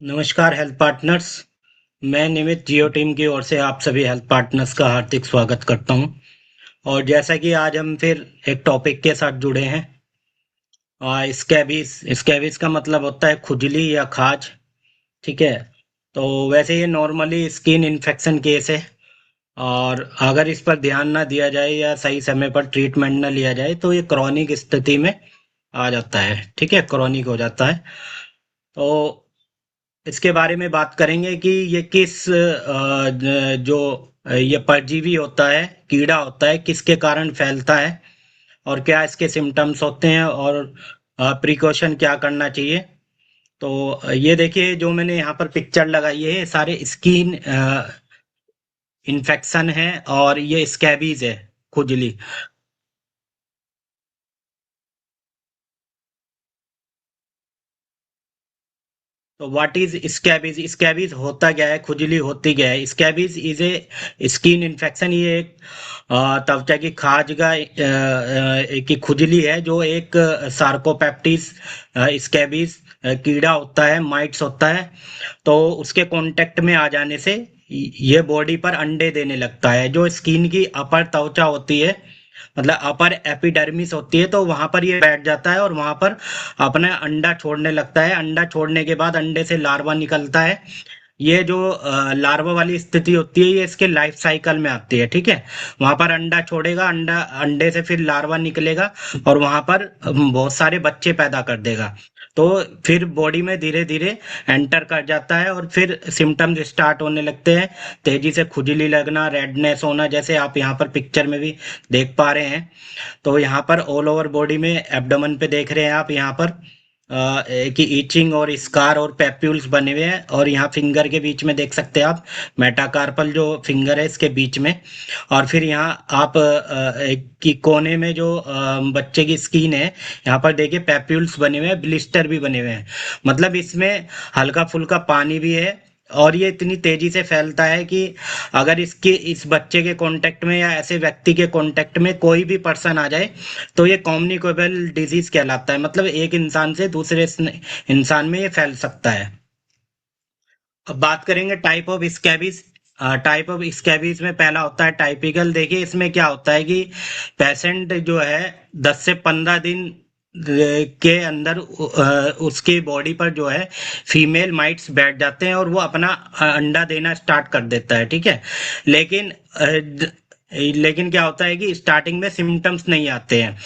नमस्कार health partners. मैं निमित जियो team की ओर से आप सभी हेल्थ पार्टनर्स का हार्दिक स्वागत करता हूं। और जैसा कि आज हम फिर एक टॉपिक के साथ जुड़े हैं। स्कैबीज स्कैबीज का मतलब होता है खुजली या खाज। ठीक है। तो वैसे ये नॉर्मली स्किन इन्फेक्शन केस है। और अगर इस पर ध्यान ना दिया जाए या सही समय पर ट्रीटमेंट ना लिया जाए तो ये क्रॉनिक स्थिति में आ जाता है। ठीक है, क्रॉनिक हो जाता है। तो इसके बारे में बात करेंगे कि ये किस जो ये परजीवी होता है, कीड़ा होता है, किसके कारण फैलता है और क्या इसके सिम्टम्स होते हैं और प्रिकॉशन क्या करना चाहिए। तो ये देखिए, जो मैंने यहाँ पर पिक्चर लगाई है ये सारे स्किन इन्फेक्शन है और ये स्कैबीज है, खुजली। तो व्हाट इज स्कैबीज? स्कैबीज होता क्या है, खुजली होती क्या है? Scabies is a skin infection. ये एक त्वचा की खाज का की खुजली है जो एक सार्कोपेप्टिस स्कैबीज कीड़ा होता है, माइट्स होता है। तो उसके कांटेक्ट में आ जाने से ये बॉडी पर अंडे देने लगता है। जो स्किन की अपर त्वचा होती है, मतलब अपर एपिडर्मिस होती है, तो वहां पर ये बैठ जाता है और वहां पर अपना अंडा छोड़ने लगता है। अंडा छोड़ने के बाद अंडे से लार्वा निकलता है। ये जो लार्वा वाली स्थिति होती है ये इसके लाइफ साइकिल में आती है। ठीक है। वहां पर अंडा छोड़ेगा, अंडा अंडे से फिर लार्वा निकलेगा और वहां पर बहुत सारे बच्चे पैदा कर देगा। तो फिर बॉडी में धीरे धीरे एंटर कर जाता है और फिर सिम्टम्स स्टार्ट होने लगते हैं। तेजी से खुजली लगना, रेडनेस होना, जैसे आप यहाँ पर पिक्चर में भी देख पा रहे हैं। तो यहाँ पर ऑल ओवर बॉडी में, एब्डोमेन पे देख रहे हैं आप यहाँ पर कि ईचिंग और स्कार और पैप्यूल्स बने हुए हैं। और यहाँ फिंगर के बीच में देख सकते हैं आप, मेटाकार्पल जो फिंगर है इसके बीच में। और फिर यहाँ आप की कोने में जो बच्चे की स्किन है, यहाँ पर देखिए पैप्यूल्स बने हुए हैं, ब्लिस्टर भी बने हुए हैं। मतलब इसमें हल्का फुल्का पानी भी है। और ये इतनी तेजी से फैलता है कि अगर इसके इस बच्चे के कांटेक्ट में या ऐसे व्यक्ति के कांटेक्ट में कोई भी पर्सन आ जाए तो ये कम्युनिकेबल डिजीज कहलाता है। मतलब एक इंसान से दूसरे इंसान में ये फैल सकता है। अब बात करेंगे type of scabies. Type of scabies में पहला होता है टाइपिकल। देखिए इसमें क्या होता है कि पेशेंट जो है 10 से 15 दिन के अंदर उसकी बॉडी पर जो है फीमेल माइट्स बैठ जाते हैं और वो अपना अंडा देना स्टार्ट कर देता है। ठीक है। लेकिन लेकिन क्या होता है कि स्टार्टिंग में सिम्टम्स नहीं आते हैं।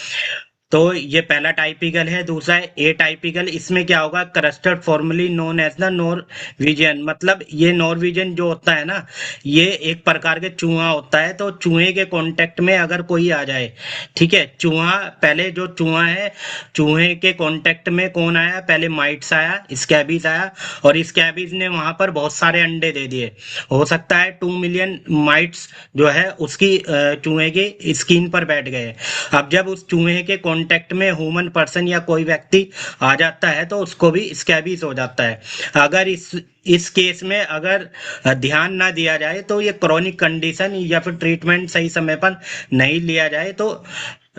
तो ये पहला टाइपिकल है। दूसरा है ए टाइपिकल। इसमें क्या होगा, crusted formally known as the Norwegian. मतलब ये नॉर्वेजियन जो होता है ना, ये एक प्रकार के चूहा होता है। तो चूहे के कांटेक्ट में अगर कोई आ जाए, ठीक है, चूहा पहले, जो चूहा है, चूहे के कांटेक्ट में कौन आया, पहले माइट्स आया, स्कैबीज आया। और स्कैबीज ने वहां पर बहुत सारे अंडे दे दिए। हो सकता है 2 मिलियन माइट्स जो है उसकी चूहे की स्किन पर बैठ गए। अब जब उस चूहे के कांटेक्ट में ह्यूमन पर्सन या कोई व्यक्ति आ जाता है तो उसको भी स्कैबीज हो जाता है। अगर इस केस में अगर ध्यान ना दिया जाए तो ये क्रॉनिक कंडीशन, या फिर ट्रीटमेंट सही समय पर नहीं लिया जाए तो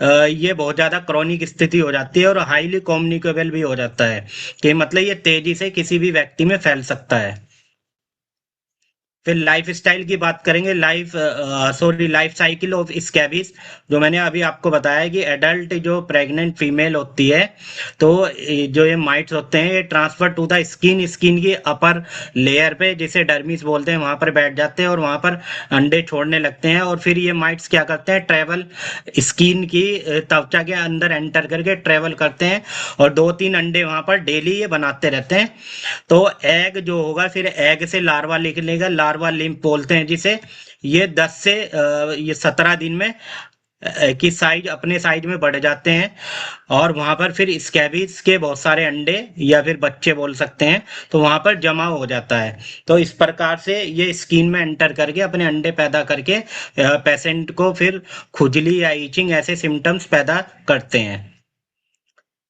ये बहुत ज्यादा क्रॉनिक स्थिति हो जाती है और हाईली कम्युनिकेबल भी हो जाता है। कि मतलब ये तेजी से किसी भी व्यक्ति में फैल सकता है। फिर लाइफ स्टाइल की बात करेंगे। लाइफ साइकिल ऑफ स्कैबीज, जो मैंने अभी आपको बताया कि एडल्ट जो प्रेग्नेंट फीमेल होती है, तो जो ये माइट्स होते हैं ये transfer to the skin, skin की अपर लेयर पे, जिसे डर्मिस बोलते हैं, वहां पर बैठ जाते हैं और वहां पर अंडे छोड़ने लगते हैं। और फिर ये माइट्स क्या करते हैं, ट्रेवल स्किन की त्वचा के अंदर एंटर करके ट्रेवल करते हैं और 2-3 अंडे वहां पर डेली ये बनाते रहते हैं। तो एग जो होगा, फिर एग से लार्वा निकलेगा, लार्वा लिम्फ बोलते हैं जिसे। ये 17 दिन में की साइज, अपने साइज में बढ़ जाते हैं। और वहां पर फिर स्कैबीज के बहुत सारे अंडे या फिर बच्चे बोल सकते हैं, तो वहां पर जमा हो जाता है। तो इस प्रकार से ये स्किन में एंटर करके अपने अंडे पैदा करके पेशेंट को फिर खुजली या ईचिंग ऐसे सिम्टम्स पैदा करते हैं।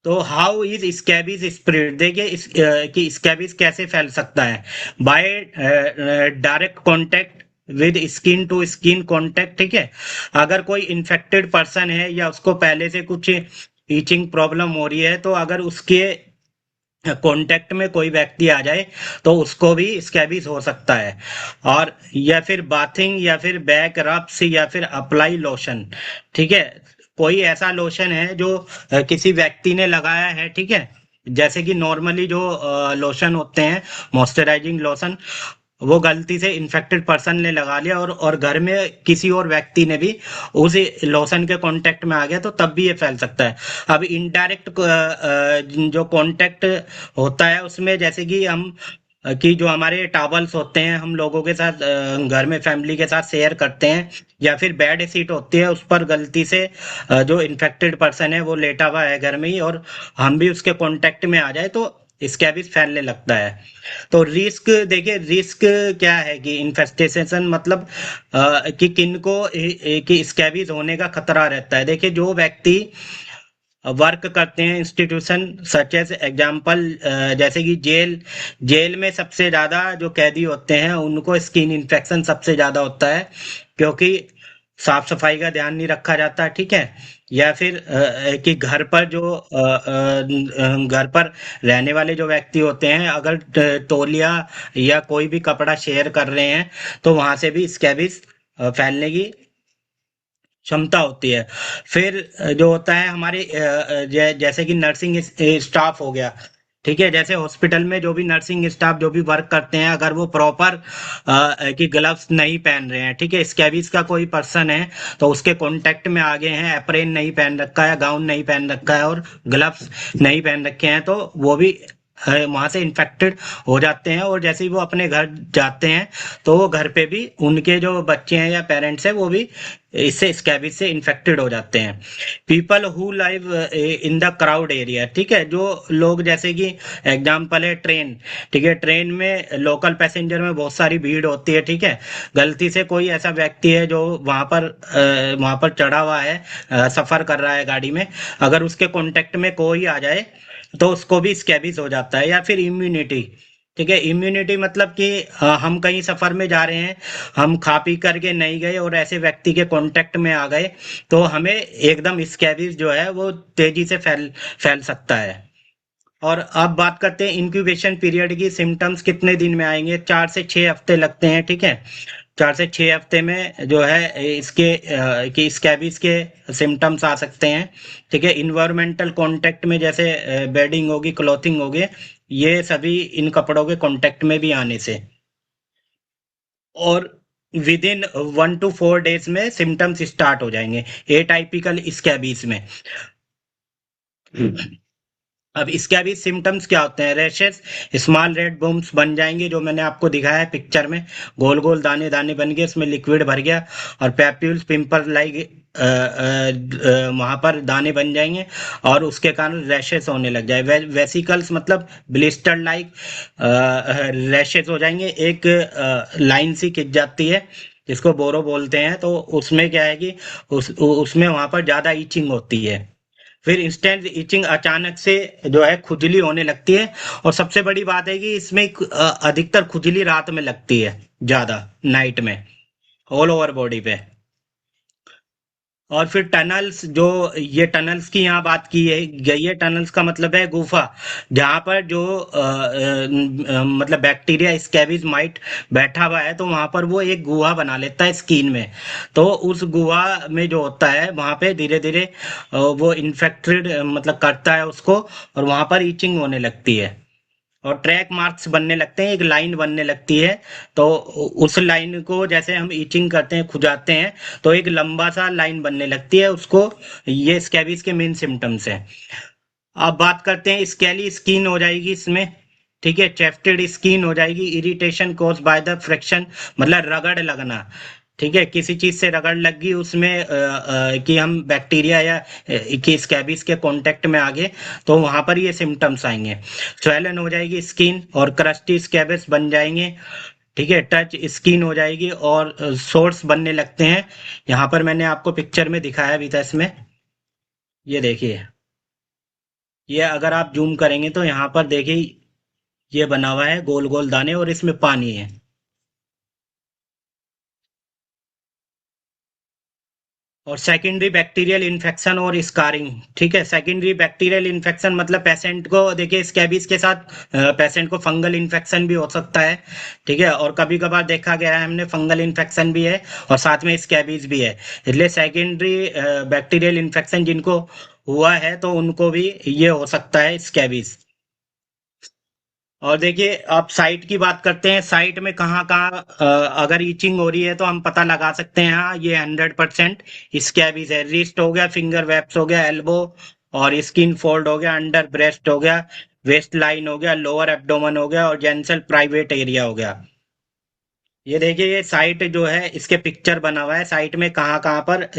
तो हाउ इज स्कैबीज स्प्रेड? देखिए कि स्कैबीज कैसे फैल सकता है। By direct contact with skin to skin contact. ठीक है। अगर कोई इन्फेक्टेड पर्सन है या उसको पहले से कुछ ईचिंग प्रॉब्लम हो रही है, तो अगर उसके कांटेक्ट में कोई व्यक्ति आ जाए तो उसको भी स्कैबीज हो सकता है। और या फिर बाथिंग या फिर बैक रब्स या फिर अप्लाई लोशन, ठीक है। कोई ऐसा लोशन है जो किसी व्यक्ति ने लगाया है, ठीक है। जैसे कि नॉर्मली जो लोशन होते हैं, मॉइस्चराइजिंग लोशन, वो गलती से इन्फेक्टेड पर्सन ने लगा लिया और घर में किसी और व्यक्ति ने भी उस लोशन के कांटेक्ट में आ गया, तो तब भी ये फैल सकता है। अब इनडायरेक्ट जो कांटेक्ट होता है उसमें, जैसे कि हम कि जो हमारे टॉवल्स होते हैं हम लोगों के साथ घर में फैमिली के साथ शेयर करते हैं, या फिर बेड शीट होती है उस पर गलती से जो इन्फेक्टेड पर्सन है वो लेटा हुआ है घर में ही, और हम भी उसके कांटेक्ट में आ जाए तो स्कैबिस फैलने लगता है। तो रिस्क देखिए, रिस्क क्या है कि इन्फेस्टेशन मतलब कि किनको कि स्कैबिज होने का खतरा रहता है। देखिए, जो व्यक्ति वर्क करते हैं इंस्टीट्यूशन सच एज एग्जाम्पल, जैसे कि जेल, जेल में सबसे ज्यादा जो कैदी होते हैं उनको स्किन इन्फेक्शन सबसे ज्यादा होता है, क्योंकि साफ सफाई का ध्यान नहीं रखा जाता, ठीक है। या फिर कि घर पर जो घर पर रहने वाले जो व्यक्ति होते हैं, अगर तौलिया या कोई भी कपड़ा शेयर कर रहे हैं तो वहां से भी स्कैबिस फैलने की क्षमता होती है। फिर जो होता है हमारे जैसे कि नर्सिंग स्टाफ हो गया, ठीक है। जैसे हॉस्पिटल में जो भी नर्सिंग स्टाफ जो भी वर्क करते हैं, अगर वो प्रॉपर कि ग्लव्स नहीं पहन रहे हैं, ठीक है, स्कैबिस का कोई पर्सन है तो उसके कांटेक्ट में आ गए हैं, एप्रेन नहीं पहन रखा है, गाउन नहीं पहन रखा है और ग्लव्स नहीं पहन रखे हैं, तो वो भी वहां से इन्फेक्टेड हो जाते हैं। और जैसे ही वो अपने घर जाते हैं तो वो घर पे भी उनके जो बच्चे हैं या पेरेंट्स हैं वो भी इससे स्कैबिस से इन्फेक्टेड हो जाते हैं। People who live in the crowd area, ठीक है, जो लोग जैसे कि एग्जाम्पल है ट्रेन, ठीक है, ट्रेन में लोकल पैसेंजर में बहुत सारी भीड़ होती है, ठीक है। गलती से कोई ऐसा व्यक्ति है जो वहां पर चढ़ा हुआ है, सफर कर रहा है गाड़ी में, अगर उसके कांटेक्ट में कोई आ जाए तो उसको भी स्कैबिस हो जाता है। या फिर इम्यूनिटी, ठीक है, इम्यूनिटी मतलब कि हम कहीं सफर में जा रहे हैं, हम खा पी करके नहीं गए और ऐसे व्यक्ति के कांटेक्ट में आ गए तो हमें एकदम स्कैबिस जो है वो तेजी से फैल फैल सकता है। और अब बात करते हैं इंक्यूबेशन पीरियड की, सिम्टम्स कितने दिन में आएंगे? 4 से 6 हफ्ते लगते हैं, ठीक है। 4 से 6 हफ्ते में जो है इसके कि स्कैबिस के सिम्टम्स आ सकते हैं, ठीक है। इन्वायरमेंटल कांटेक्ट में जैसे बेडिंग होगी, क्लॉथिंग होगी, ये सभी इन कपड़ों के कांटेक्ट में भी आने से, और विद इन 1 to 4 डेज में सिम्टम्स स्टार्ट हो जाएंगे एटाइपिकल स्कैबिस में। अब इसके भी सिम्टम्स क्या होते हैं? रैशेस, स्मॉल रेड बम्स बन जाएंगे, जो मैंने आपको दिखाया है पिक्चर में, गोल गोल दाने दाने बन गए, उसमें लिक्विड भर गया, और पैप्यूल्स पिंपल लाइक वहां पर दाने बन जाएंगे और उसके कारण रैशेस होने लग जाए। वेसिकल्स मतलब ब्लिस्टर लाइक रैशेस हो जाएंगे, एक लाइन सी खिंच जाती है जिसको बोरो बोलते हैं, तो उसमें क्या है कि उसमें वहां पर ज्यादा ईचिंग होती है। फिर इंस्टेंट इचिंग, अचानक से जो है खुजली होने लगती है, और सबसे बड़ी बात है कि इसमें अधिकतर खुजली रात में लगती है, ज्यादा नाइट में, ऑल ओवर बॉडी पे। और फिर टनल्स, जो ये टनल्स की यहाँ बात की है गई है, टनल्स का मतलब है गुफा, जहाँ पर जो मतलब बैक्टीरिया स्कैबिज माइट बैठा हुआ है, तो वहां पर वो एक गुहा बना लेता है स्किन में, तो उस गुहा में जो होता है वहां पे धीरे धीरे वो इन्फेक्टेड मतलब करता है उसको, और वहां पर ईचिंग होने लगती है और ट्रैक मार्क्स बनने लगते हैं, एक लाइन बनने लगती है। तो उस लाइन को जैसे हम ईचिंग करते हैं, खुजाते हैं, तो एक लंबा सा लाइन बनने लगती है उसको। ये स्कैबिस के मेन सिम्टम्स हैं। अब बात करते हैं, स्केली स्किन हो जाएगी इसमें, ठीक है, चेफ्टेड स्किन हो जाएगी, irritation cause by the friction मतलब रगड़ लगना, ठीक है, किसी चीज से रगड़ लग गई उसमें कि हम बैक्टीरिया या कि स्कैबिस के कांटेक्ट में आ गए, तो वहां पर ये सिम्टम्स आएंगे। स्वेलन हो जाएगी स्किन और क्रस्टी स्कैबिस बन जाएंगे, ठीक है, टच स्किन हो जाएगी और सोर्स बनने लगते हैं। यहाँ पर मैंने आपको पिक्चर में दिखाया भी था इसमें, ये देखिए, ये अगर आप जूम करेंगे तो यहाँ पर देखिए ये बना हुआ है गोल गोल दाने और इसमें पानी है। और सेकेंडरी बैक्टीरियल इन्फेक्शन और स्कारिंग। ठीक है, सेकेंडरी बैक्टीरियल इन्फेक्शन मतलब पेशेंट को देखिए स्कैबीज के साथ पेशेंट को फंगल इन्फेक्शन भी हो सकता है। ठीक है, और कभी कभार देखा गया है हमने फंगल इन्फेक्शन भी है और साथ में स्कैबीज भी है। इसलिए सेकेंडरी बैक्टीरियल इन्फेक्शन जिनको हुआ है तो उनको भी ये हो सकता है स्कैबीज। और देखिए आप साइट की बात करते हैं, साइट में कहाँ कहाँ अगर ईचिंग हो रही है तो हम पता लगा सकते हैं। हाँ, ये 100% स्कैबीज है। रिस्ट हो गया, फिंगर वेब्स हो गया, एल्बो और स्किन फोल्ड हो गया, अंडर ब्रेस्ट हो गया, वेस्ट लाइन हो गया, लोअर एब्डोमन हो गया और जेंसल प्राइवेट एरिया हो गया। ये देखिए ये साइट जो है इसके पिक्चर बना हुआ है, साइट में कहाँ कहाँ पर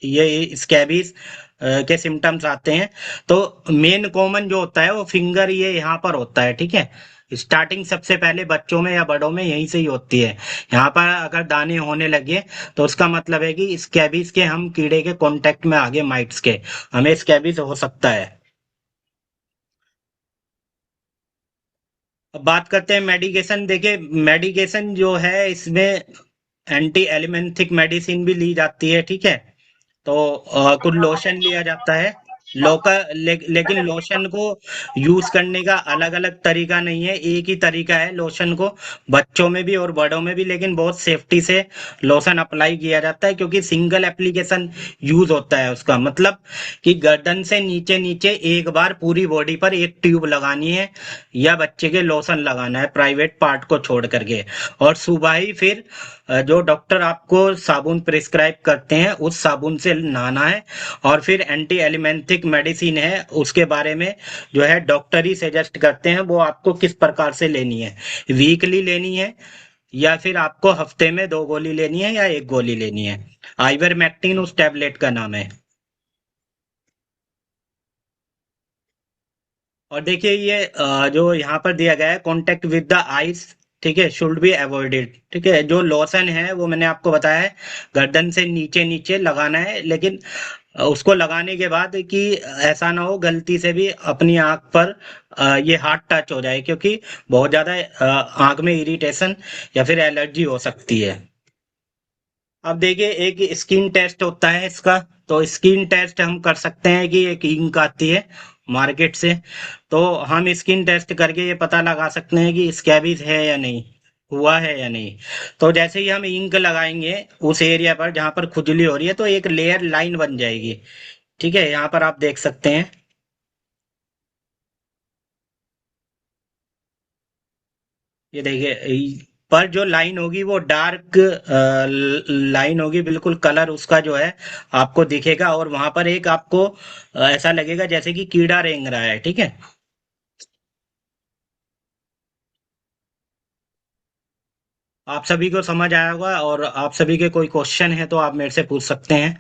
ये स्कैबीज के सिम्टम्स आते हैं। तो मेन कॉमन जो होता है वो फिंगर ये यहाँ पर होता है। ठीक है, स्टार्टिंग सबसे पहले बच्चों में या बड़ों में यहीं से ही होती है। यहाँ पर अगर दाने होने लगे तो उसका मतलब है कि स्कैबीज के हम कीड़े के कांटेक्ट में आ गए, माइट्स के, हमें स्कैबीज हो सकता है। अब बात करते हैं मेडिकेशन। देखिए मेडिकेशन जो है इसमें एंटी एलिमेंथिक मेडिसिन भी ली जाती है। ठीक है, तो कुछ लोशन लिया जाता है। लेकिन लोशन को यूज करने का अलग अलग तरीका नहीं है, एक ही तरीका है लोशन को बच्चों में भी और बड़ों में भी, लेकिन बहुत सेफ्टी से लोशन अप्लाई किया जाता है क्योंकि सिंगल एप्लीकेशन यूज होता है। उसका मतलब कि गर्दन से नीचे नीचे एक बार पूरी बॉडी पर एक ट्यूब लगानी है या बच्चे के लोशन लगाना है प्राइवेट पार्ट को छोड़ करके। और सुबह ही फिर जो डॉक्टर आपको साबुन प्रिस्क्राइब करते हैं उस साबुन से नहाना है। और फिर एंटी एलिमेंथिक मेडिसिन है उसके बारे में जो है डॉक्टर ही सजेस्ट करते हैं वो आपको किस प्रकार से लेनी है, वीकली लेनी है या फिर आपको हफ्ते में 2 गोली लेनी है या 1 गोली लेनी है। आइवरमेक्टिन उस टैबलेट का नाम है। और देखिए ये जो यहाँ पर दिया गया है, कॉन्टेक्ट विद द आइस, ठीक है, शुड बी अवॉइडेड। ठीक है, जो लोशन है वो मैंने आपको बताया है गर्दन से नीचे नीचे लगाना है, लेकिन उसको लगाने के बाद कि ऐसा ना हो गलती से भी अपनी आंख पर ये हाथ टच हो जाए, क्योंकि बहुत ज्यादा आंख में इरिटेशन या फिर एलर्जी हो सकती है। अब देखिए एक स्किन टेस्ट होता है इसका। तो स्किन टेस्ट हम कर सकते हैं कि एक इंक आती है मार्केट से, तो हम स्किन टेस्ट करके ये पता लगा सकते हैं कि स्कैबीज है या नहीं, हुआ है या नहीं। तो जैसे ही हम इंक लगाएंगे उस एरिया पर जहां पर खुजली हो रही है तो एक लेयर लाइन बन जाएगी। ठीक है, यहाँ पर आप देख सकते हैं। ये देखिए पर जो लाइन होगी वो डार्क लाइन होगी, बिल्कुल कलर उसका जो है आपको दिखेगा और वहां पर एक आपको ऐसा लगेगा जैसे कि कीड़ा रेंग रहा है। ठीक है, आप सभी को समझ आया होगा और आप सभी के कोई क्वेश्चन है तो आप मेरे से पूछ सकते हैं।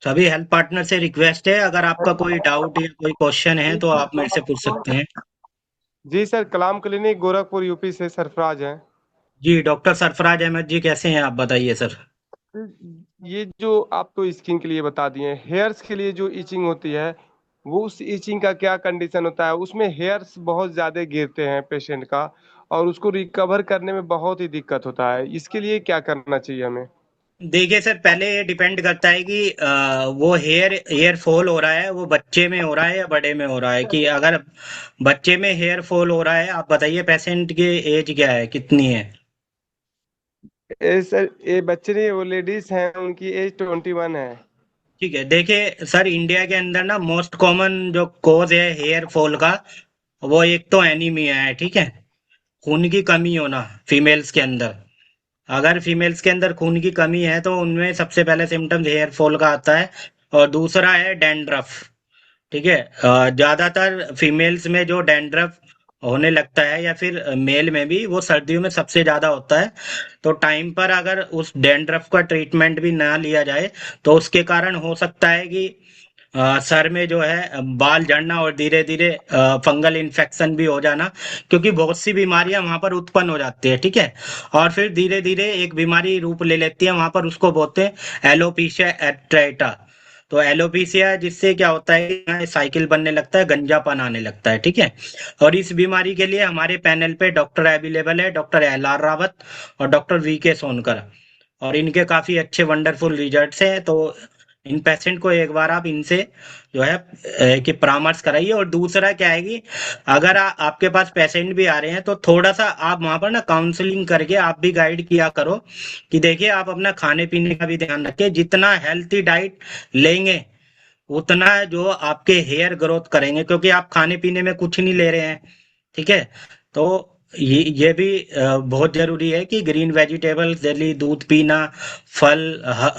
सभी हेल्प पार्टनर से रिक्वेस्ट है, अगर आपका कोई डाउट या कोई क्वेश्चन है तो आप मेरे से पूछ सकते हैं। जी सर, कलाम क्लिनिक गोरखपुर यूपी से सरफराज हैं। जी डॉक्टर सरफराज अहमद जी, कैसे हैं आप, बताइए सर। ये जो आप तो स्किन के लिए बता दिए, हेयर्स के लिए जो इचिंग होती है, वो उस इचिंग का क्या कंडीशन होता है? उसमें हेयर्स बहुत ज्यादा गिरते हैं पेशेंट का, और उसको रिकवर करने में बहुत ही दिक्कत होता है। इसके लिए क्या करना चाहिए हमें? देखिए सर, पहले ये डिपेंड करता है कि वो हेयर फॉल हो रहा है वो बच्चे में हो रहा है या बड़े में हो रहा है। कि अगर बच्चे में हेयर फॉल हो रहा है, आप बताइए पेशेंट की एज क्या है, कितनी है। सर, ये बच्चे नहीं, वो लेडीज हैं, उनकी एज 21 है। ठीक है, देखिए सर इंडिया के अंदर ना मोस्ट कॉमन जो कॉज है हेयर फॉल का, वो एक तो एनीमिया है। ठीक है, खून की कमी होना फीमेल्स के अंदर। अगर फीमेल्स के अंदर खून की कमी है तो उनमें सबसे पहले सिम्टम्स हेयर फॉल का आता है। और दूसरा है डैंड्रफ। ठीक है, ज्यादातर फीमेल्स में जो डैंड्रफ होने लगता है या फिर मेल में भी, वो सर्दियों में सबसे ज्यादा होता है। तो टाइम पर अगर उस डैंड्रफ का ट्रीटमेंट भी ना लिया जाए तो उसके कारण हो सकता है कि सर में जो है बाल झड़ना और धीरे धीरे फंगल इन्फेक्शन भी हो जाना, क्योंकि बहुत सी बीमारियां वहां पर उत्पन्न हो जाती है, ठीक है। और फिर धीरे धीरे एक बीमारी रूप ले लेती है वहां पर, उसको बोलते हैं एलोपीशिया एट्रेटा। तो एलोपीशिया जिससे क्या होता है कि साइकिल बनने लगता है, गंजापन आने लगता है, ठीक है। और इस बीमारी के लिए हमारे पैनल पे डॉक्टर अवेलेबल है, डॉक्टर एल आर रावत और डॉक्टर वी के सोनकर। और इनके काफी अच्छे वंडरफुल रिजल्ट्स हैं। तो इन पेशेंट को एक बार आप इनसे जो है कि परामर्श कराइए। और दूसरा क्या है कि अगर आपके पास पेशेंट भी आ रहे हैं तो थोड़ा सा आप वहां पर ना काउंसलिंग करके आप भी गाइड किया करो कि देखिए आप अपना खाने पीने का भी ध्यान रखिए। जितना हेल्थी डाइट लेंगे उतना जो आपके हेयर ग्रोथ करेंगे, क्योंकि आप खाने पीने में कुछ नहीं ले रहे हैं, ठीक है। तो ये भी बहुत जरूरी है कि ग्रीन वेजिटेबल्स डेली, दूध पीना, फल,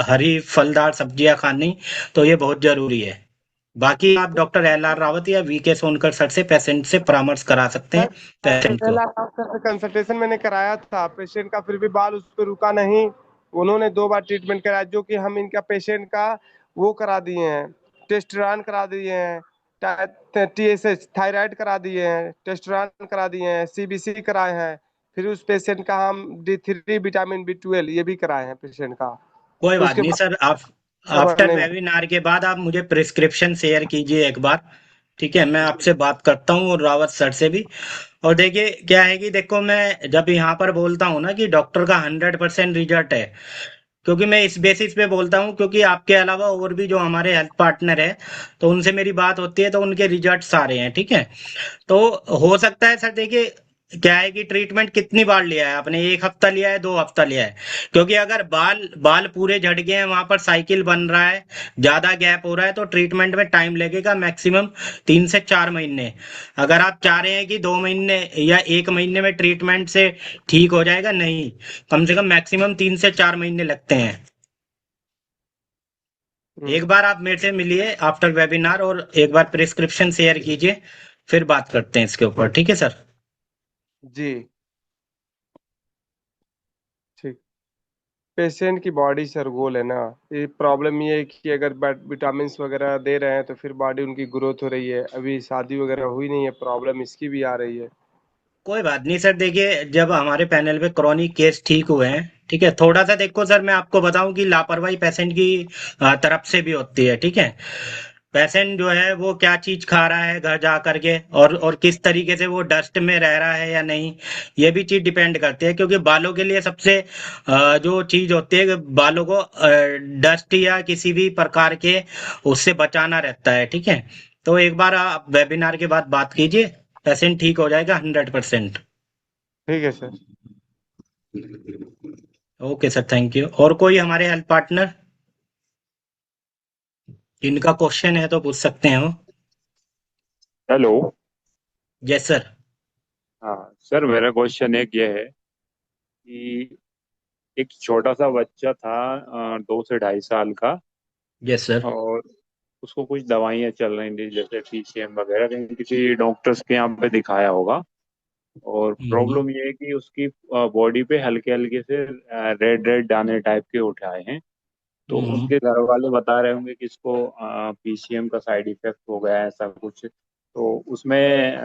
हरी फलदार सब्जियां खानी, तो ये बहुत जरूरी है। बाकी आप डॉक्टर एल आर रावत या वी के सोनकर सर से पेशेंट से परामर्श करा सकते हैं सर पेशेंट को। पहला डॉक्टर से कंसल्टेशन मैंने कराया था पेशेंट का, फिर भी बाल उस पर रुका नहीं। उन्होंने 2 बार ट्रीटमेंट कराया, जो कि हम इनका पेशेंट का वो करा दिए हैं, टेस्टरान करा दिए हैं, TSH थायराइड करा दिए हैं, टेस्टरान करा दिए हैं, CBC कराए हैं। फिर उस पेशेंट का हम D3 विटामिन B12 ये भी कराए हैं पेशेंट का। कोई बात उसके नहीं बाद सर, आप खबर आफ्टर नहीं हुआ। वेबिनार के बाद आप मुझे प्रिस्क्रिप्शन शेयर कीजिए एक बार, ठीक है। मैं आपसे बात करता हूँ और रावत सर से भी। और देखिए क्या है कि देखो, मैं जब यहाँ पर बोलता हूँ ना कि डॉक्टर का 100% रिजल्ट है, क्योंकि मैं इस बेसिस पे बोलता हूँ क्योंकि आपके अलावा और भी जो हमारे हेल्थ पार्टनर है, तो उनसे मेरी बात होती है तो उनके रिजल्ट्स आ रहे हैं, ठीक है। तो हो सकता है सर, देखिए क्या है कि ट्रीटमेंट कितनी बार लिया है आपने, 1 हफ्ता लिया है, 2 हफ्ता लिया है? क्योंकि अगर बाल बाल पूरे झड़ गए हैं, वहां पर साइकिल बन रहा है, ज्यादा गैप हो रहा है, तो ट्रीटमेंट में टाइम लगेगा, मैक्सिमम 3 से 4 महीने। अगर आप चाह रहे हैं कि 2 महीने या 1 महीने में ट्रीटमेंट से ठीक हो जाएगा, नहीं, कम से कम मैक्सिमम 3 से 4 महीने लगते हैं। एक हम्म, बार आप मेरे से मिलिए आफ्टर वेबिनार और एक बार प्रिस्क्रिप्शन शेयर कीजिए, फिर बात करते हैं इसके ऊपर, ठीक है सर। जी ठीक। पेशेंट की बॉडी सर गोल है ना, ये प्रॉब्लम ये है कि अगर विटामिन वगैरह दे रहे हैं तो फिर बॉडी उनकी ग्रोथ हो रही है। अभी शादी वगैरह हुई नहीं है, प्रॉब्लम इसकी भी आ रही है। कोई बात नहीं सर, देखिए जब हमारे पैनल पे क्रॉनिक केस ठीक हुए हैं, ठीक है, थोड़ा सा देखो सर, मैं आपको बताऊं कि लापरवाही पेशेंट की तरफ से भी होती है, ठीक है। पेशेंट जो है वो क्या चीज खा रहा है घर जा करके, और किस तरीके से वो डस्ट में रह रहा है या नहीं, ये भी चीज डिपेंड करती है। क्योंकि बालों के लिए सबसे जो चीज होती है कि बालों को डस्ट या किसी भी प्रकार के उससे बचाना रहता है, ठीक है। तो एक बार आप वेबिनार के बाद बात कीजिए, पेशेंट ठीक हो जाएगा 100%। ठीक है sir. Okay sir, thank you. और कोई हमारे हेल्थ पार्टनर इनका क्वेश्चन है तो पूछ सकते हैं वो। हेलो। Yes sir. हाँ सर, मेरा क्वेश्चन एक ये है कि एक छोटा सा बच्चा था, 2 से ढाई साल का। Yes sir. और उसको कुछ दवाइयाँ चल रही थी जैसे PCM वगैरह, कहीं किसी डॉक्टर्स के यहाँ पे दिखाया होगा। और हम्म। प्रॉब्लम ये है कि उसकी बॉडी पे हल्के हल्के से रेड रेड दाने टाइप के उठ आए हैं। तो हम्म। उसके घर वाले बता रहे होंगे कि इसको PCM का साइड इफेक्ट हो गया है, ऐसा कुछ। तो उसमें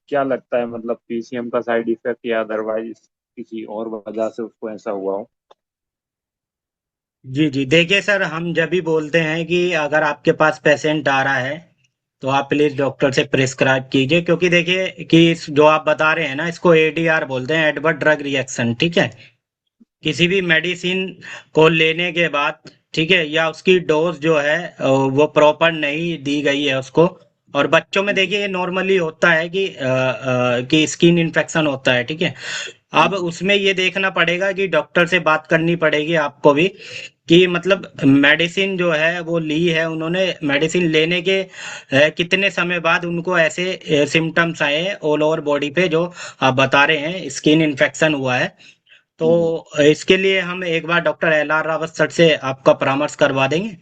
क्या लगता है, मतलब PCM का साइड इफेक्ट या अदरवाइज किसी और वजह से उसको ऐसा हुआ हो? जी जी, देखिए सर, हम जब भी बोलते हैं कि अगर आपके पास पेशेंट आ रहा है तो आप प्लीज डॉक्टर से प्रिस्क्राइब कीजिए, क्योंकि देखिए कि जो आप बता रहे हैं ना, इसको ADR बोलते हैं, एडवर्ड ड्रग रिएक्शन, ठीक है। किसी भी मेडिसिन को लेने के बाद, ठीक है, या उसकी डोज जो है वो प्रॉपर नहीं दी गई है उसको। और बच्चों में देखिए ये नॉर्मली होता है कि स्किन इन्फेक्शन होता है, ठीक है। अब उसमें ये देखना पड़ेगा कि डॉक्टर से बात करनी पड़ेगी आपको भी, कि मतलब मेडिसिन जो है वो ली है उन्होंने, मेडिसिन लेने के कितने समय बाद उनको ऐसे सिम्टम्स आए ऑल ओवर बॉडी पे, जो आप बता रहे हैं स्किन इन्फेक्शन हुआ है। तो इसके लिए हम एक बार डॉक्टर LR रावत सर से आपका परामर्श करवा देंगे।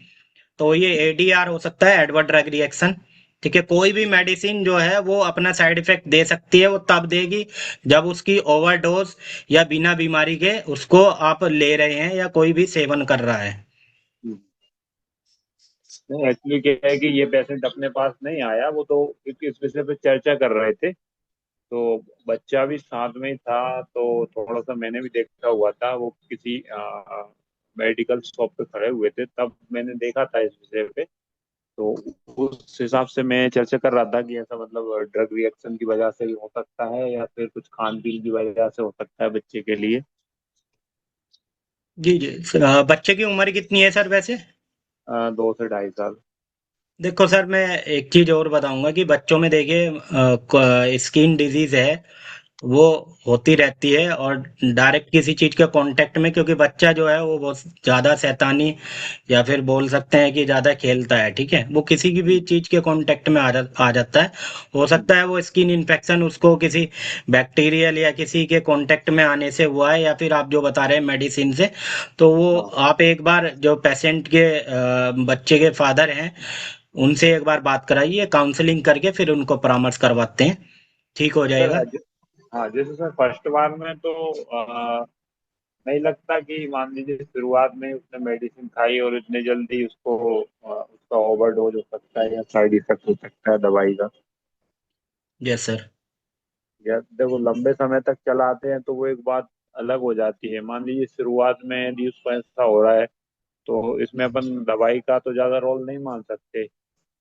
तो ये ADR हो सकता है, एडवर्ड ड्रग रिएक्शन, ठीक है। कोई भी मेडिसिन जो है वो अपना साइड इफेक्ट दे सकती है, वो तब देगी जब उसकी ओवरडोज या बिना बीमारी के उसको आप ले रहे हैं या कोई भी सेवन कर रहा है। नहीं, एक्चुअली क्या है कि ये पेशेंट अपने पास नहीं आया, वो तो इस विषय पे चर्चा कर रहे थे। तो बच्चा भी साथ में ही था, तो थोड़ा सा मैंने भी देखा हुआ था, वो किसी मेडिकल शॉप पे खड़े हुए थे, तब मैंने देखा था इस विषय पे। तो उस हिसाब से मैं चर्चा कर रहा था कि ऐसा मतलब ड्रग रिएक्शन की वजह से भी हो सकता है, या फिर कुछ खान पीन की वजह से हो सकता है बच्चे के लिए। जी जी। बच्चे की उम्र कितनी है सर वैसे? 2 से 2.5 साल। देखो सर, मैं एक चीज और बताऊंगा कि बच्चों में देखिए स्किन डिजीज है, वो होती रहती है, और डायरेक्ट किसी चीज के कांटेक्ट में, क्योंकि बच्चा जो है वो बहुत ज्यादा शैतानी, या फिर बोल सकते हैं कि ज्यादा खेलता है, ठीक है, वो किसी की भी चीज के कांटेक्ट में आ जाता है। हो सकता है वो स्किन इन्फेक्शन उसको किसी बैक्टीरियल या किसी के कांटेक्ट में आने से हुआ है, या फिर आप जो बता रहे हैं मेडिसिन से। तो वो हाँ आप एक बार जो पेशेंट के बच्चे के फादर हैं, उनसे एक बार बात कराइए, काउंसलिंग करके फिर उनको परामर्श करवाते हैं, ठीक हो सर। जाएगा। हाँ, जैसे सर फर्स्ट बार में तो नहीं लगता कि मान लीजिए शुरुआत में उसने मेडिसिन खाई और इतने जल्दी उसको उसका ओवरडोज हो सकता है या साइड इफेक्ट हो सकता है दवाई का। Yes sir. या देखो, लंबे समय तक चलाते हैं तो वो एक बात अलग हो जाती है। मान लीजिए शुरुआत में यदि उसको ऐसा हो रहा है, तो इसमें अपन दवाई का तो ज्यादा रोल नहीं मान सकते।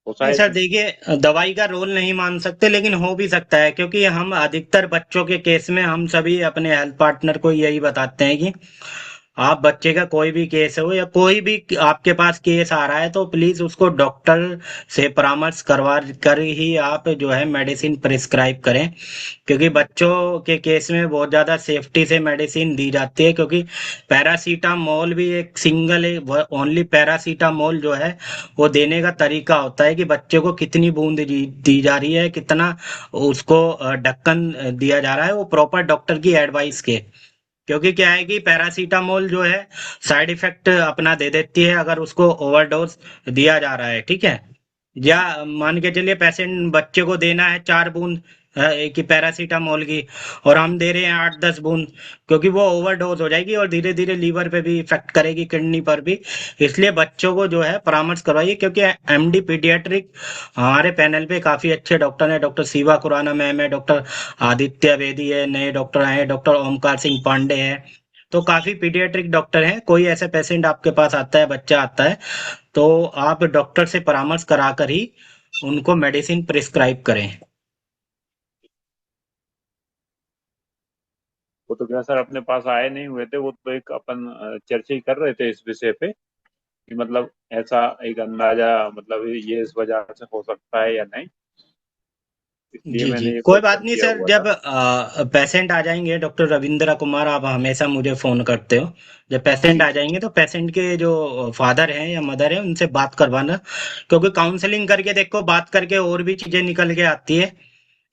वो नहीं सर शायद। देखिए, दवाई का रोल नहीं मान सकते, लेकिन हो भी सकता है, क्योंकि हम अधिकतर बच्चों के केस में हम सभी अपने हेल्थ पार्टनर को यही बताते हैं कि आप बच्चे का कोई भी केस हो या कोई भी आपके पास केस आ रहा है, तो प्लीज उसको डॉक्टर से परामर्श करवा कर ही आप जो है मेडिसिन प्रिस्क्राइब करें, क्योंकि बच्चों के केस में बहुत ज़्यादा सेफ्टी से मेडिसिन दी जाती है, क्योंकि पैरासीटामोल भी एक सिंगल ओनली पैरासीटामोल जो है वो देने का तरीका होता है कि बच्चे को कितनी बूंद दी जा रही है, कितना उसको ढक्कन दिया जा रहा है, वो प्रॉपर डॉक्टर की एडवाइस के। क्योंकि क्या है कि पैरासीटामोल जो है साइड इफेक्ट अपना दे देती है अगर उसको ओवरडोज दिया जा रहा है, ठीक है। या मान के चलिए पेशेंट बच्चे को देना है 4 बूंद एक ही पैरासीटामोल की, और हम दे रहे हैं 8-10 बूंद, क्योंकि वो ओवरडोज हो जाएगी और धीरे धीरे लीवर पे भी इफेक्ट करेगी, किडनी पर भी। इसलिए बच्चों को जो है परामर्श करवाइए, क्योंकि एमडी पीडियाट्रिक हमारे पैनल पे काफी अच्छे डॉक्टर हैं, डॉक्टर शिवा खुराना मैम है, डॉक्टर आदित्य वेदी है, नए डॉक्टर आए हैं, डॉक्टर ओमकार सिंह पांडे है। तो काफी पीडियाट्रिक डॉक्टर हैं। कोई ऐसा पेशेंट आपके पास आता है, बच्चा आता है, तो आप डॉक्टर से परामर्श कराकर ही उनको मेडिसिन प्रिस्क्राइब करें। वो तो क्या सर, अपने पास आए नहीं हुए थे, वो तो एक अपन चर्चा ही कर रहे थे इस विषय पे कि मतलब ऐसा एक अंदाजा, मतलब ये इस वजह से हो सकता है या नहीं। इसलिए जी जी, मैंने ये कोई बात क्वेश्चन नहीं किया सर। हुआ जब था। पेशेंट आ जाएंगे, डॉक्टर रविंद्र कुमार, आप हमेशा मुझे फोन करते हो, जब पेशेंट जी आ जाएंगे तो पेशेंट के जो फादर हैं या मदर हैं उनसे बात करवाना, क्योंकि काउंसलिंग करके देखो, बात करके और भी चीजें निकल के आती है।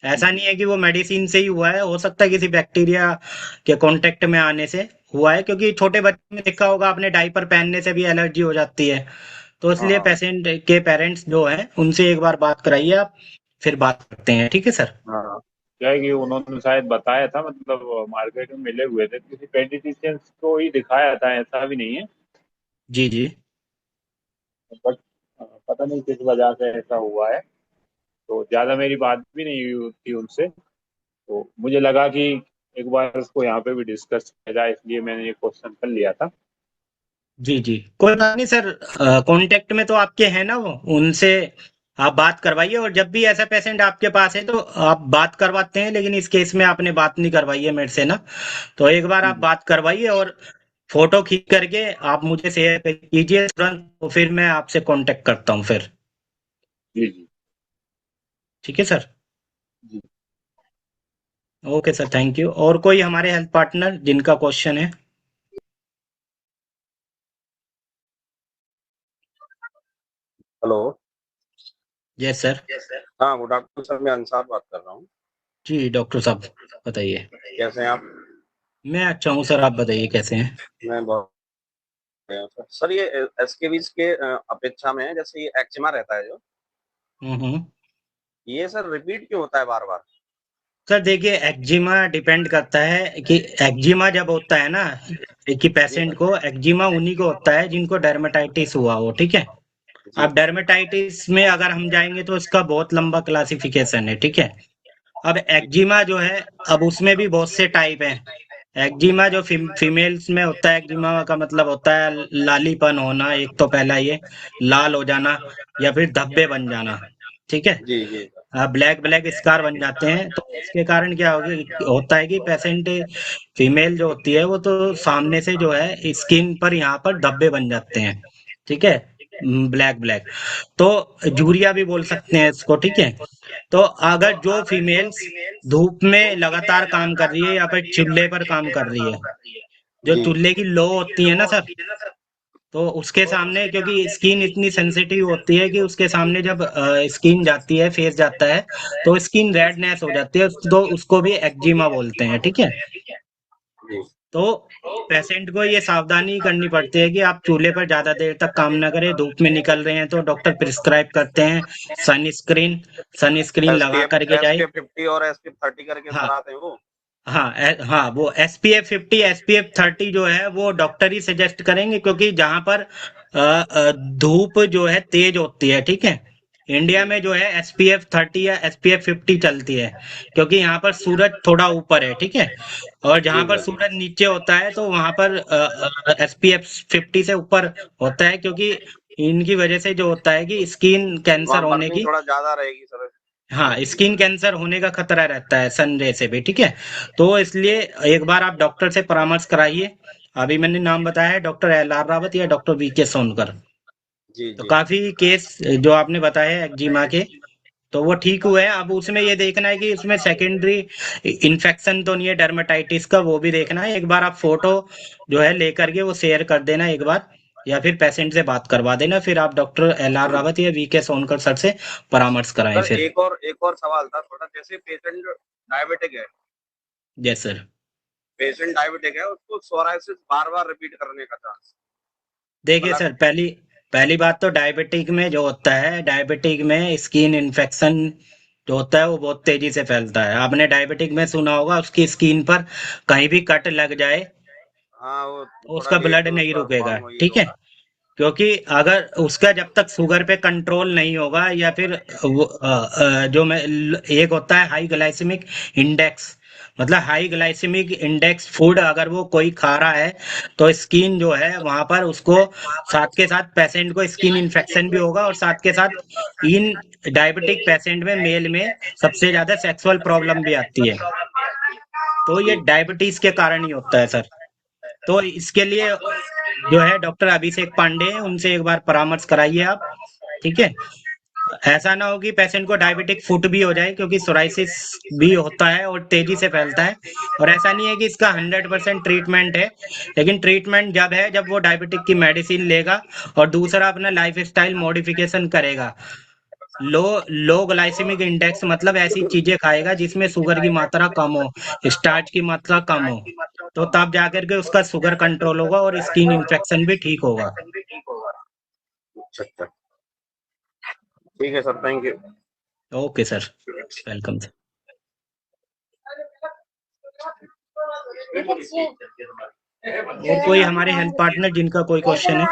ऐसा जी नहीं है कि वो मेडिसिन से ही हुआ है, हो सकता है किसी बैक्टीरिया के कांटेक्ट में आने से हुआ है, क्योंकि छोटे बच्चे में देखा होगा आपने, डायपर पहनने से भी एलर्जी हो जाती है। तो इसलिए हाँ पेशेंट के पेरेंट्स जो हैं उनसे एक बार बात कराइए आप, फिर बात करते हैं, ठीक है सर। हाँ। क्या है कि उन्होंने शायद बताया था, मतलब मार्केट में मिले हुए थे, किसी पेडिट्रिशियंस को ही दिखाया था, ऐसा भी नहीं है। जी जी। बट पता नहीं किस वजह से ऐसा हुआ है। तो ज्यादा मेरी बात भी नहीं हुई थी उनसे, तो मुझे लगा कि एक बार इसको यहाँ पे भी डिस्कस किया जाए, इसलिए मैंने ये क्वेश्चन कर लिया था। जी जी, कोई बात नहीं सर। कांटेक्ट में तो आपके हैं ना वो, उनसे आप बात करवाइए, और जब भी ऐसा पेशेंट आपके पास है तो आप बात करवाते हैं, लेकिन इस केस में आपने बात नहीं करवाई है मेरे से ना, तो एक बार आप जी बात करवाइए और फोटो खींच करके आप मुझे शेयर कीजिए तुरंत, तो फिर मैं आपसे कांटेक्ट करता हूँ फिर। जी जी ठीक है सर। जी। Okay sir, thank you. और कोई हमारे हेल्थ पार्टनर जिनका क्वेश्चन है? हेलो। Yes sir. हाँ, गुड आफ्टरनून सर, मैं अंसार बात कर रहा हूँ। जी डॉक्टर साहब, बताइए। कैसे हैं आप? मैं अच्छा हूँ सर, आप बताइए कैसे हैं? मैं बहुत बढ़िया हूँ सर। सर, ये एस्केबीज के अपेक्षा में जैसे ये एक्जिमा रहता है जो, हम्म। ये सर रिपीट क्यों होता है बार बार? सर देखिए, एक्जिमा डिपेंड करता है कि एक्जिमा जब होता है ना, कि जी पेशेंट सर। को एक्जिमा उन्हीं को होता है जिनको डर्मेटाइटिस हुआ हो, ठीक है। जी अब डर्मेटाइटिस में अगर हम जाएंगे तो इसका बहुत लंबा क्लासिफिकेशन है, ठीक है। अब एक्जिमा जो है, अब उसमें भी बहुत से टाइप हैं। एक्जिमा जो फीमेल्स में होता है, एक्जिमा का मतलब होता है लालीपन होना, एक तो पहला ये लाल हो जाना या फिर धब्बे बन जाना, ठीक है। जी जी ब्लैक ब्लैक स्कार बन जाते हैं, तो इसके कारण क्या होता है कि पेशेंट फीमेल जो होती है वो तो सामने से जो है स्किन पर यहाँ पर धब्बे बन जाते हैं, ठीक है, ब्लैक ब्लैक। तो जूरिया भी बोल सकते हैं इसको, ठीक है। तो अगर जो फीमेल्स धूप में लगातार काम कर रही है या फिर चूल्हे पर काम कर रही है, जो जी चूल्हे की लो होती है ना सर, तो उसके सामने क्योंकि स्किन इतनी सेंसिटिव होती है कि उसके सामने जब स्किन जाती है, फेस जाता है, तो स्किन रेडनेस हो जाती है, तो उसको भी एक्जिमा बोलते हैं, ठीक है। जी तो पेशेंट को ये सावधानी करनी पड़ती है कि आप चूल्हे पर ज्यादा देर तक काम ना करें। धूप में निकल रहे हैं तो डॉक्टर प्रिस्क्राइब करते हैं सनस्क्रीन, सनस्क्रीन लगा एसपीएफ करके जाए। एसपीएफ 50 और एसपीएफ 30 करके हाँ, सर आते हैं वो। हाँ, हाँ, वो SPF 50 SPF 30 जो है वो डॉक्टर ही सजेस्ट करेंगे, क्योंकि जहां पर धूप जो है तेज होती है, ठीक है। इंडिया में जो है SPF 30 या SPF 50 चलती है, क्योंकि यहाँ पर सूरज थोड़ा ऊपर है, ठीक है। और जी जहां पर सर। सूरज नीचे होता है तो वहां पर SPF 50 से ऊपर होता है, क्योंकि इनकी वजह से जो होता है कि स्किन कैंसर वहाँ होने बर्निंग की, थोड़ा ज्यादा रहेगी सर। हाँ, स्किन कैंसर होने का खतरा रहता है सन रे से भी, ठीक है। तो इसलिए एक बार आप डॉक्टर से परामर्श कराइए। अभी मैंने नाम बताया है, डॉक्टर LR रावत या डॉक्टर VK सोनकर। जी तो जी काफी केस जो आपने बताए हैं एक्जिमा के, तो वो ठीक हुए हैं। अब उसमें ये देखना है कि उसमें सेकेंडरी इन्फेक्शन तो नहीं है डर्मेटाइटिस का, वो भी देखना है। एक बार आप फोटो जो है लेकर के वो शेयर कर देना एक बार, या फिर पेशेंट से बात करवा देना, फिर आप डॉक्टर LR रावत या VK सोनकर सर से परामर्श कराएं सर। फिर। एक और सवाल था थोड़ा, जैसे पेशेंट डायबिटिक है, जय सर। उसको सोराइसिस बार बार रिपीट करने का चांस। देखिए मतलब सर, पहली पहली बात तो डायबिटिक में जो होता है, डायबिटिक में स्किन इन्फेक्शन जो होता है वो बहुत तेजी से फैलता है। आपने डायबिटिक में सुना होगा, उसकी स्किन पर कहीं भी कट लग जाए हाँ, वो तो थोड़ा उसका लेट ब्लड नहीं उसका रुकेगा, फॉर्म वही ठीक है। होगा। क्योंकि अगर उसका जब तक शुगर पे कंट्रोल नहीं होगा, या फिर जो मैं एक होता है हाई ग्लाइसेमिक इंडेक्स, मतलब हाई ग्लाइसेमिक इंडेक्स फूड अगर वो कोई खा रहा है, तो स्किन जो है वहां पर उसको, साथ के साथ पेशेंट को स्किन इन्फेक्शन भी होगा, और साथ के साथ इन डायबिटिक पेशेंट में मेल में सबसे ज्यादा सेक्सुअल प्रॉब्लम भी आती है। तो ये जी डायबिटीज के कारण ही होता है सर। तो इसके लिए जो है डॉक्टर अभिषेक पांडे हैं, उनसे एक बार परामर्श कराइए आप, ठीक है। ऐसा ना हो कि पेशेंट को डायबिटिक फुट भी हो जाए, क्योंकि सोराइसिस भी होता है और तेजी से फैलता है। और ऐसा नहीं है कि इसका 100% ट्रीटमेंट है, लेकिन ट्रीटमेंट जब है जब वो डायबिटिक की मेडिसिन लेगा और दूसरा अपना लाइफ स्टाइल मॉडिफिकेशन करेगा। लो लो ग्लाइसेमिक इंडेक्स मतलब ऐसी चीजें खाएगा जिसमें शुगर की मात्रा कम हो, स्टार्च की मात्रा कम हो, तो तब जाकर के उसका शुगर कंट्रोल होगा और स्किन इन्फेक्शन भी ठीक होगा। अच्छा अच्छा। ठीक है sir, thank you. Okay sir, welcome sir. और कोई हमारे हेल्थ पार्टनर जिनका कोई क्वेश्चन है?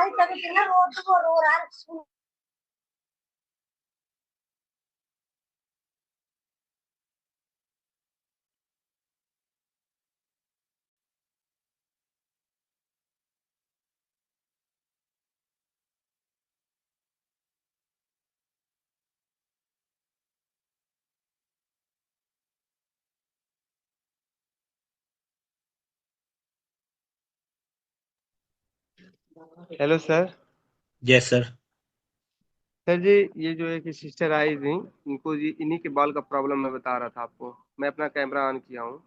Hello sir. Yes sir. Sir जी, ये जो एक सिस्टर आई थी, इनको जी इन्हीं के बाल का प्रॉब्लम मैं बता रहा था आपको। मैं अपना कैमरा ऑन किया हूँ।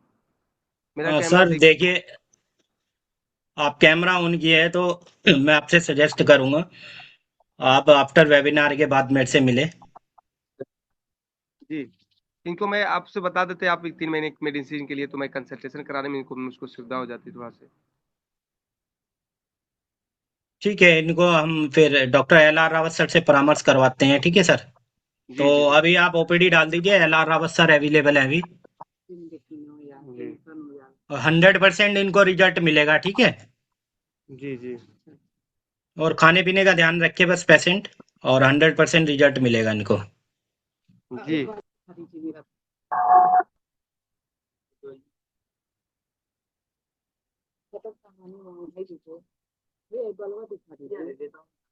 मेरा कैमरा सर देखिए। देखिए, आप कैमरा ऑन किए हैं तो मैं आपसे सजेस्ट करूंगा आप आफ्टर वेबिनार के बाद मेरे से मिले। जी, इनको मैं आपसे बता देते, आप 3 महीने की मेडिसिन के लिए तो मैं कंसल्टेशन कराने में इनको मुझको सुविधा हो जाती थोड़ा से। ठीक है, इनको हम फिर डॉक्टर LR रावत सर से परामर्श करवाते हैं, ठीक है सर। जी तो जी अभी आप OPD डाल दीजिए, LR रावत सर अवेलेबल है अभी। जी 100% इनको रिजल्ट मिलेगा, ठीक है। जी जी। और खाने पीने का ध्यान रखिए बस पेशेंट। और 100% रिजल्ट मिलेगा इनको। जी।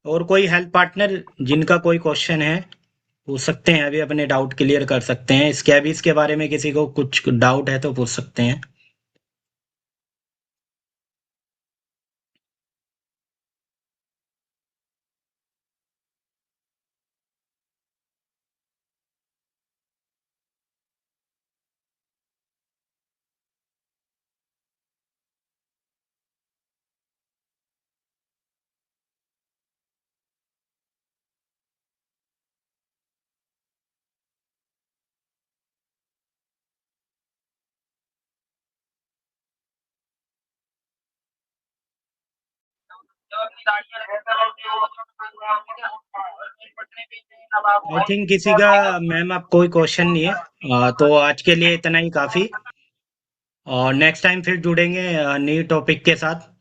और कोई हेल्प पार्टनर जिनका कोई क्वेश्चन है पूछ सकते हैं, अभी अपने डाउट क्लियर कर सकते हैं। स्कैबीज के बारे में किसी को कुछ डाउट है तो पूछ सकते हैं। आई थिंक किसी का मैम अब कोई क्वेश्चन नहीं है। तो आज के लिए इतना ही काफ़ी, और नेक्स्ट टाइम फिर जुड़ेंगे न्यू टॉपिक के साथ।